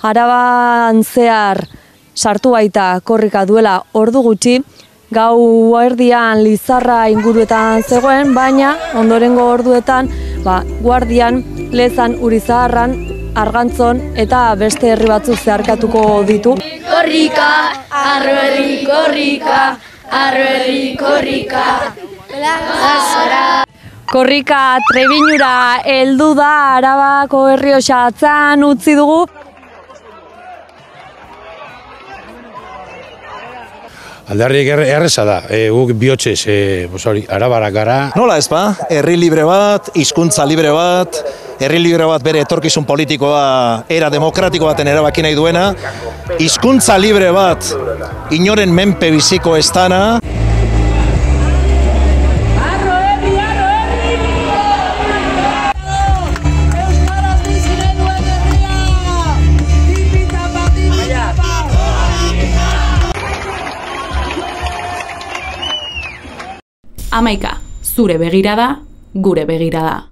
Araban zehar sartu baita korrika duela ordu gutxi, gau erdian Lizarra inguruetan zegoen, baina ondorengo orduetan Guardian, Lezan, Urizaharran, Argantzon eta beste herri batzuk zeharkatuko ditu. Korrika, arro herri korrika, arro herri korrika, Korrika Trebiñura heldu da, Arabako Errioxa atzean utzi dugu. Aldarrik erreza da, guk bihotzez, arabarak gara. Nola ez ba, herri libre bat, hizkuntza libre bat, herri libre bat bere etorkizun politikoa era demokratiko baten erabaki nahi duena, hizkuntza libre bat inoren menpe biziko ez dana. Hamaika, zure begirada, gure begirada.